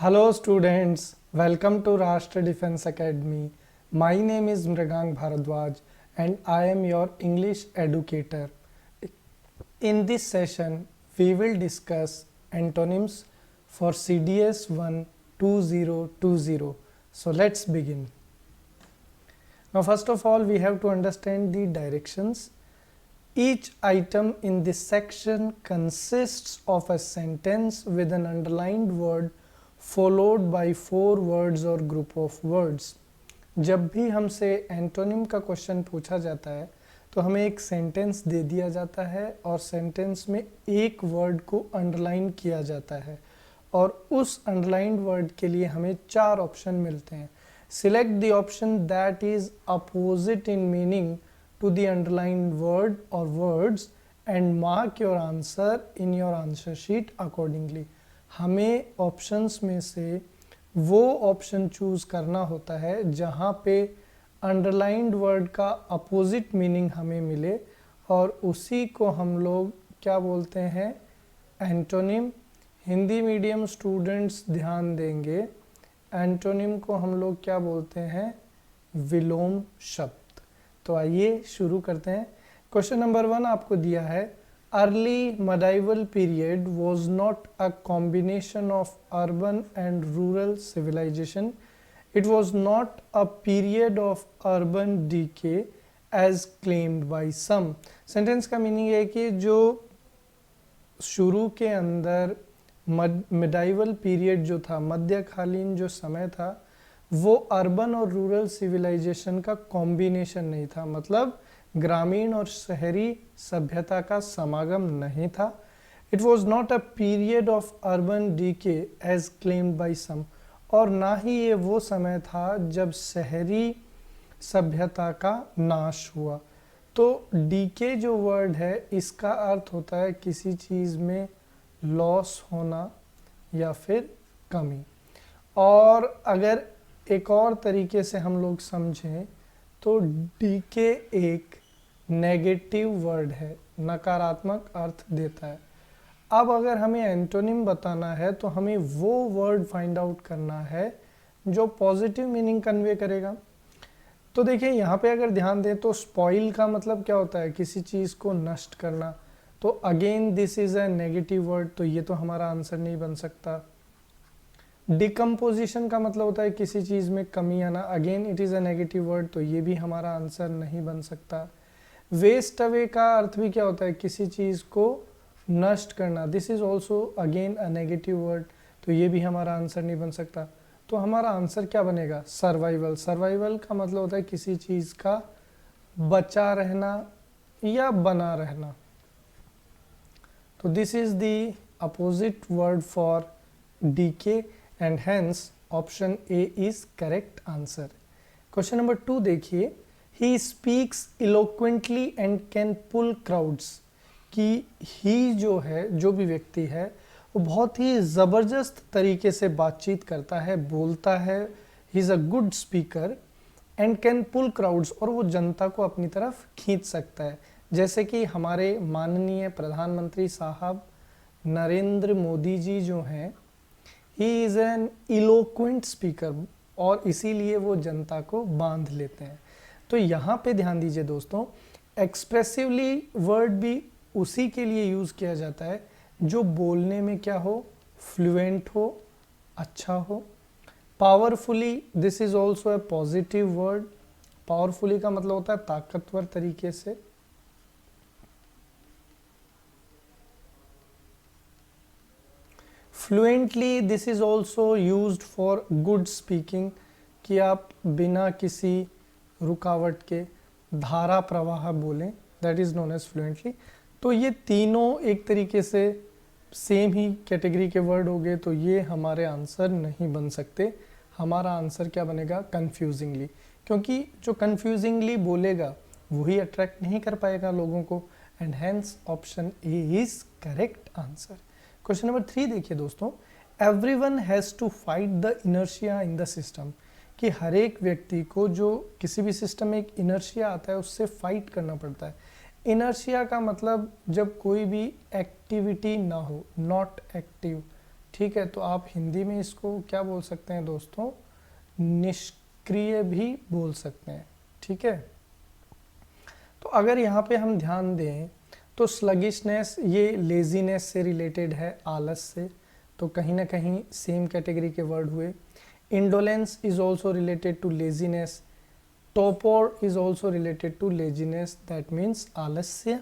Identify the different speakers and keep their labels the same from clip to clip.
Speaker 1: Hello students, welcome to Rashtra Defense Academy. My name is Mrigang Bharadwaj and I am your English educator. In this session, we will discuss antonyms for CDS 1 2020. So let's begin. Now first of all, we have to understand the directions. Each item in this section consists of a sentence with an underlined word followed by 4 words or group of words. जब भी हमसे antonym का question पूछा जाता है तो हमें एक सेंटेंस दे दिया जाता है और सेंटेंस में एक वर्ड को अंडरलाइन किया जाता है और उस अंडरलाइंड वर्ड के लिए हमें 4 ऑप्शन मिलते हैं. Select the option that is opposite in meaning to the underlined word or words and mark your answer in your answer sheet accordingly. हमें ऑप्शंस में से वो ऑप्शन चूज करना होता है जहाँ पे अंडरलाइंड वर्ड का अपोजिट मीनिंग हमें मिले और उसी को हम लोग क्या बोलते हैं, एंटोनिम. हिंदी मीडियम स्टूडेंट्स ध्यान देंगे, एंटोनिम को हम लोग क्या बोलते हैं, विलोम शब्द. तो आइए शुरू करते हैं. क्वेश्चन नंबर 1 आपको दिया है, early medieval period was not a combination of urban and rural civilization. It was not a period of urban decay as claimed by some. Sentence का मीनिंग है कि जो शुरू के अंदर मेडाइवल पीरियड जो था, मध्यकालीन जो समय था, वो अर्बन और रूरल सिविलाइजेशन का कॉम्बिनेशन नहीं था, मतलब ग्रामीण और शहरी सभ्यता का समागम नहीं था. It was not a period of urban decay as claimed by some, और ना ही ये वो समय था जब शहरी सभ्यता का नाश हुआ. तो डीके जो वर्ड है इसका अर्थ होता है किसी चीज़ में लॉस होना या फिर कमी. और अगर एक और तरीके से हम लोग समझें तो डीके एक नेगेटिव वर्ड है, नकारात्मक अर्थ देता है. अब अगर हमें एंटोनिम बताना है तो हमें वो वर्ड फाइंड आउट करना है जो पॉजिटिव मीनिंग कन्वे करेगा. तो देखिए यहाँ पे अगर ध्यान दें तो स्पॉइल का मतलब क्या होता है, किसी चीज़ को नष्ट करना. तो again this is a negative word, तो ये तो हमारा आंसर नहीं बन सकता. डिकम्पोजिशन का मतलब होता है किसी चीज़ में कमी आना, again it is a negative word, तो ये भी हमारा आंसर नहीं बन सकता. वेस्ट अवे का अर्थ भी क्या होता है, किसी चीज़ को नष्ट करना, this is also again a negative word, तो ये भी हमारा आंसर नहीं बन सकता. तो हमारा आंसर क्या बनेगा, सर्वाइवल. सर्वाइवल का मतलब होता है किसी चीज़ का बचा रहना या बना रहना. तो this is the opposite word for decay and hence option A is correct answer. Question number 2 देखिए, he speaks eloquently and can pull crowds. कि he जो है, जो भी व्यक्ति है, वो बहुत ही ज़बरदस्त तरीके से बातचीत करता है, बोलता है. he is a good speaker and can pull crowds, और वो जनता को अपनी तरफ खींच सकता है. जैसे कि हमारे माननीय प्रधानमंत्री साहब नरेंद्र मोदी जी जो हैं, he is an eloquent speaker, और इसीलिए वो जनता को बांध लेते हैं. तो यहाँ पे ध्यान दीजिए दोस्तों, एक्सप्रेसिवली वर्ड भी उसी के लिए यूज़ किया जाता है जो बोलने में क्या हो, फ्लुएंट हो, अच्छा हो. Powerfully, this is also a positive word. Powerfully का मतलब होता है ताकतवर तरीके से. Fluently, this is also used for good speaking, कि आप बिना किसी रुकावट के धारा प्रवाह बोलें, that is known as fluently. तो ये तीनों एक तरीके से सेम ही कैटेगरी के वर्ड हो गए, तो ये हमारे आंसर नहीं बन सकते. हमारा आंसर क्या बनेगा, कन्फ्यूजिंगली, क्योंकि जो कन्फ्यूजिंगली बोलेगा वही अट्रैक्ट नहीं कर पाएगा लोगों को. And hence option A is correct answer. Question number 3 देखिए दोस्तों, everyone has to fight the inertia in the system. कि हर एक व्यक्ति को जो किसी भी सिस्टम में एक इनर्शिया आता है उससे फाइट करना पड़ता है. इनर्शिया का मतलब जब कोई भी एक्टिविटी ना हो, नॉट एक्टिव, ठीक है, तो आप हिंदी में इसको क्या बोल सकते हैं दोस्तों, निष्क्रिय भी बोल सकते हैं। ठीक है, तो अगर यहाँ पे हम ध्यान दें तो स्लगिशनेस ये लेजीनेस से रिलेटेड है, आलस से, तो कहीं ना कहीं सेम कैटेगरी के वर्ड हुए। Indolence is also related to laziness, torpor is also related to laziness, that means आलस्य।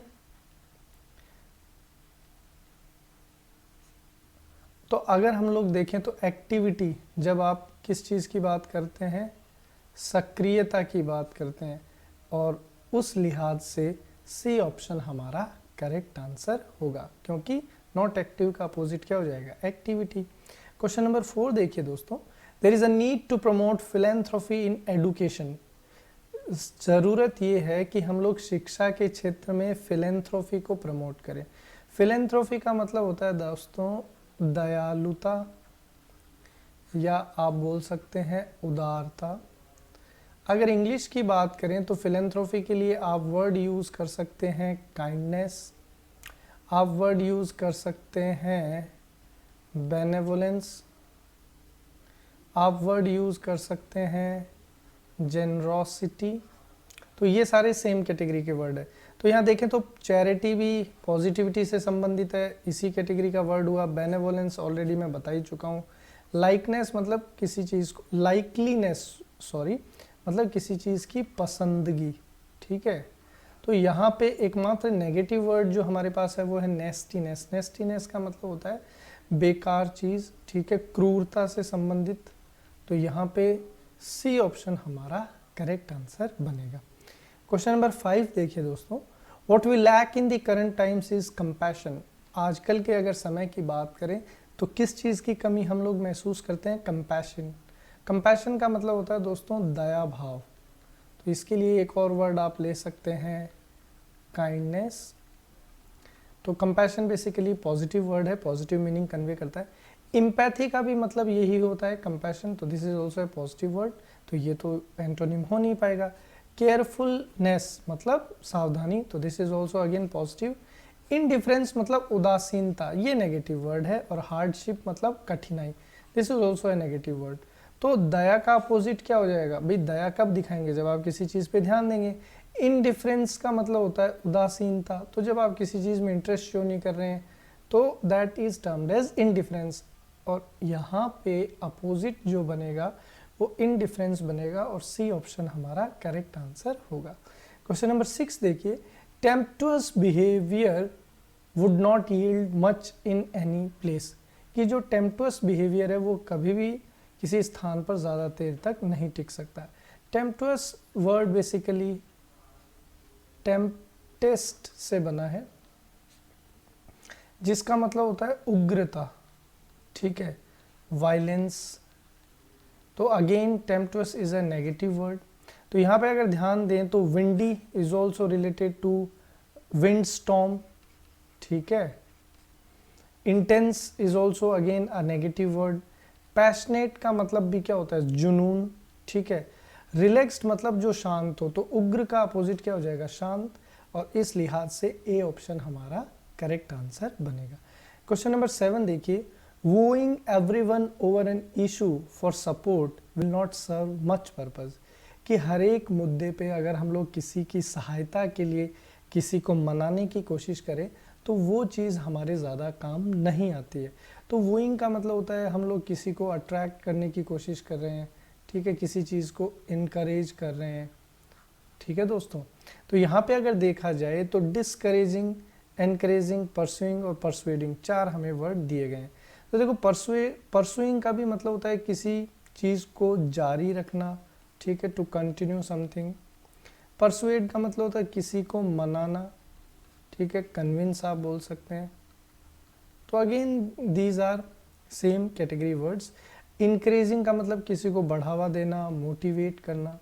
Speaker 1: तो अगर हम लोग देखें तो एक्टिविटी, जब आप किस चीज़ की बात करते हैं, सक्रियता की बात करते हैं, और उस लिहाज से सी ऑप्शन हमारा करेक्ट आंसर होगा, क्योंकि नॉट एक्टिव का अपोजिट क्या हो जाएगा, एक्टिविटी। क्वेश्चन नंबर 4 देखिए दोस्तों, there is a need to promote philanthropy in education. ज़रूरत ये है कि हम लोग शिक्षा के क्षेत्र में फिलेंथ्रोफी को प्रमोट करें। फिलेंथ्रोफी का मतलब होता है दोस्तों दयालुता, या आप बोल सकते हैं उदारता। अगर इंग्लिश की बात करें तो फिलेंथ्रोफी के लिए आप वर्ड यूज़ कर सकते हैं काइंडनेस, आप वर्ड यूज़ कर सकते हैं बेनेवोलेंस, आप वर्ड यूज़ कर सकते हैं जेनरोसिटी। तो ये सारे सेम कैटेगरी के वर्ड है। तो यहाँ देखें तो चैरिटी भी पॉजिटिविटी से संबंधित है, इसी कैटेगरी का वर्ड हुआ। बेनेवोलेंस ऑलरेडी मैं बता ही चुका हूँ। लाइकनेस मतलब किसी चीज़ को, लाइकलीनेस सॉरी मतलब किसी चीज़ की पसंदगी। ठीक है, तो यहाँ पे एकमात्र नेगेटिव वर्ड जो हमारे पास है वो है नेस्टीनेस। नेस्टीनेस का मतलब होता है बेकार चीज़, ठीक है, क्रूरता से संबंधित। तो यहाँ पे सी ऑप्शन हमारा करेक्ट आंसर बनेगा। क्वेश्चन नंबर 5 देखिए दोस्तों, what we lack in the current times is compassion. आजकल के अगर समय की बात करें तो किस चीज़ की कमी हम लोग महसूस करते हैं, कंपैशन। कंपैशन का मतलब होता है दोस्तों दया भाव। तो इसके लिए एक और वर्ड आप ले सकते हैं काइंडनेस। तो कंपैशन बेसिकली पॉजिटिव वर्ड है, पॉजिटिव मीनिंग कन्वे करता है। इम्पैथी का भी मतलब यही होता है कंपैशन, तो this is also a positive word, तो ये तो एंटोनिम हो नहीं पाएगा। केयरफुलनेस मतलब सावधानी, तो this is also again positive. Indifference मतलब उदासीनता, ये नेगेटिव वर्ड है। और हार्डशिप मतलब कठिनाई, this is also a negative word. तो दया का अपोजिट क्या हो जाएगा भाई, दया कब दिखाएंगे, जब आप किसी चीज़ पे ध्यान देंगे। इनडिफरेंस का मतलब होता है उदासीनता, तो जब आप किसी चीज़ में इंटरेस्ट शो नहीं कर रहे हैं तो that is termed as indifference. और यहाँ पे अपोजिट जो बनेगा वो इनडिफरेंस बनेगा, और सी ऑप्शन हमारा करेक्ट आंसर होगा। क्वेश्चन नंबर 6 देखिए, tempestuous behaviour would not yield much in any place. कि जो टेम्पटुअस बिहेवियर है वो कभी भी किसी स्थान पर ज़्यादा देर तक नहीं टिक सकता। टेम्पटुअस वर्ड बेसिकली टेम्पटेस्ट से बना है, जिसका मतलब होता है उग्रता, ठीक है, वायलेंस। तो again tempestuous is a negative word. तो यहाँ पे अगर ध्यान दें तो windy is also related to wind storm, ठीक है। Intense is also again a negative word. Passionate का मतलब भी क्या होता है, जुनून, ठीक है। रिलैक्स्ड मतलब जो शांत हो, तो उग्र का अपोजिट क्या हो जाएगा, शांत। और इस लिहाज से ए ऑप्शन हमारा करेक्ट आंसर बनेगा। क्वेश्चन नंबर 7 देखिए, wooing everyone over an issue for support will not serve much purpose. कि हर एक मुद्दे पे अगर हम लोग किसी की सहायता के लिए किसी को मनाने की कोशिश करें तो वो चीज़ हमारे ज़्यादा काम नहीं आती है। तो वूइंग का मतलब होता है हम लोग किसी को अट्रैक्ट करने की कोशिश कर रहे हैं, ठीक है, किसी चीज़ को इनकरेज कर रहे हैं, ठीक है दोस्तों। तो यहाँ पे अगर देखा जाए तो डिस्करेजिंग, एनकरेजिंग, परसुइंग और परसुएडिंग 4 हमें वर्ड दिए गए हैं। तो देखो परसुइंग का भी मतलब होता है किसी चीज़ को जारी रखना, ठीक है, टू कंटिन्यू समथिंग। परसुएड का मतलब होता है किसी को मनाना, ठीक है, कन्विंस आप बोल सकते हैं। तो again these are same category words. Increasing का मतलब किसी को बढ़ावा देना, मोटिवेट करना।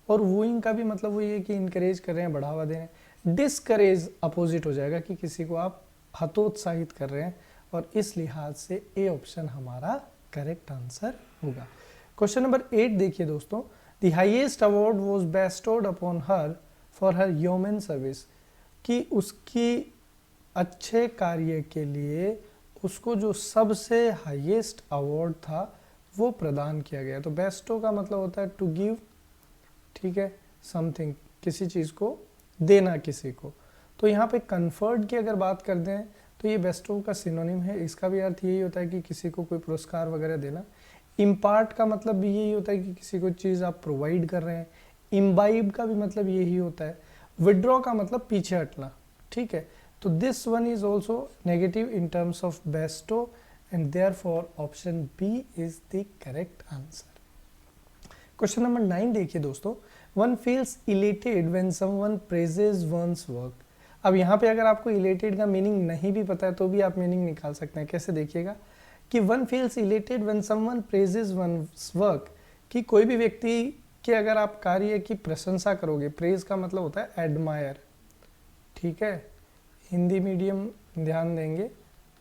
Speaker 1: और वूइंग का भी मतलब वही है कि इंकरेज कर रहे हैं, बढ़ावा दे रहे हैं। डिस्करेज अपोजिट हो जाएगा कि किसी को आप हतोत्साहित कर रहे हैं, और इस लिहाज से ए ऑप्शन हमारा करेक्ट आंसर होगा। क्वेश्चन नंबर 8 देखिए दोस्तों, the highest award was bestowed upon her for her human service. कि उसकी अच्छे कार्य के लिए उसको जो सबसे हाईएस्ट अवार्ड था वो प्रदान किया गया। तो बेस्टो का मतलब होता है टू गिव, ठीक है, समथिंग, किसी चीज़ को देना किसी को। तो यहाँ पे कन्फर्ड की अगर बात कर दें तो ये बेस्टो का सिनोनिम है, इसका भी अर्थ यही होता है कि किसी को कोई पुरस्कार वगैरह देना। इम्पार्ट का मतलब भी यही होता है कि किसी को चीज़ आप प्रोवाइड कर रहे हैं। इम्बाइब का भी मतलब यही होता है। विड्रॉ का मतलब पीछे हटना, ठीक है। तो this one is also negative in terms of बेस्टो and therefore option B is the correct answer. Question number 9 देखिए दोस्तों, one feels elated when someone praises one's work. अब यहाँ पे अगर आपको इलेटेड का मीनिंग नहीं भी पता है तो भी आप मीनिंग निकाल सकते हैं। कैसे, देखिएगा कि one feels elated when someone praises one's work, कि कोई भी व्यक्ति के अगर आप कार्य की प्रशंसा करोगे, प्रेज का मतलब होता है एडमायर, ठीक है, हिंदी मीडियम ध्यान देंगे,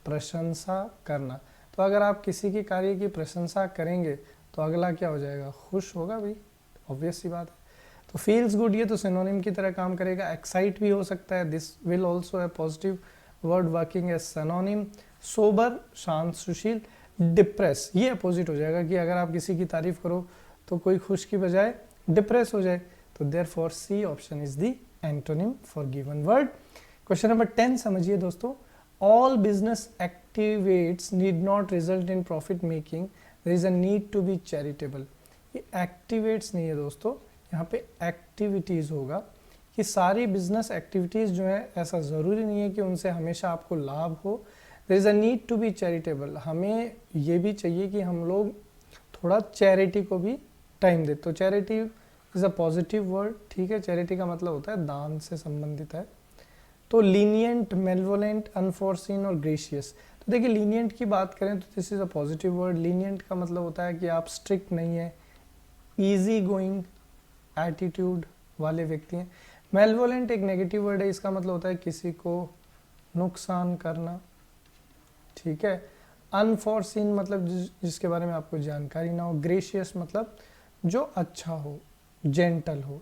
Speaker 1: प्रशंसा करना। तो अगर आप किसी के कार्य की प्रशंसा करेंगे तो अगला क्या हो जाएगा, खुश होगा भाई, ऑब्वियस सी बात है। तो फील्स गुड ये तो सिनोनिम की तरह काम करेगा। एक्साइट भी हो सकता है, दिस विल ऑल्सो है positive word working as synonym. Sober शांत सुशील। डिप्रेस ये अपोजिट हो जाएगा कि अगर आप किसी की तारीफ करो तो कोई खुश की बजाय डिप्रेस हो जाए। तो therefore C option is the antonym for given word. Question number 10 समझिए दोस्तों, all business activates need not result in profit making, there is a need to be charitable. ये एक्टिवेट्स नहीं है दोस्तों, यहाँ पे एक्टिविटीज़ होगा कि सारी बिजनेस एक्टिविटीज़ जो है ऐसा ज़रूरी नहीं है कि उनसे हमेशा आपको लाभ हो। There is a need to be charitable, हमें ये भी चाहिए कि हम लोग थोड़ा चैरिटी को भी टाइम दे। तो charity is a positive word, ठीक है, चैरिटी का मतलब होता है दान से संबंधित है। तो लीनियंट, मेलवोलेंट, अनफोर्सिन और ग्रेशियस। तो देखिए लीनियंट की बात करें तो this is a positive word. Lenient का मतलब होता है कि आप स्ट्रिक्ट नहीं है, ईजी गोइंग एटीट्यूड वाले व्यक्ति हैं। मेलवोलेंट एक नेगेटिव वर्ड है, इसका मतलब होता है किसी को नुकसान करना, ठीक है। अनफोर्सिन मतलब जिसके बारे में आपको जानकारी ना हो। ग्रेशियस मतलब जो अच्छा हो, जेंटल हो।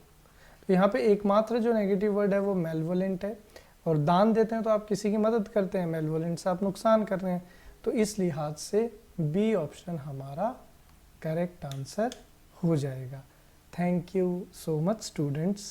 Speaker 1: तो यहाँ पे एकमात्र जो नेगेटिव वर्ड है वो मेलवोलेंट है। और दान देते हैं तो आप किसी की मदद करते हैं, मेलवोलेंट से आप नुकसान कर रहे हैं। तो इस लिहाज से बी ऑप्शन हमारा करेक्ट आंसर हो जाएगा। Thank you so much students.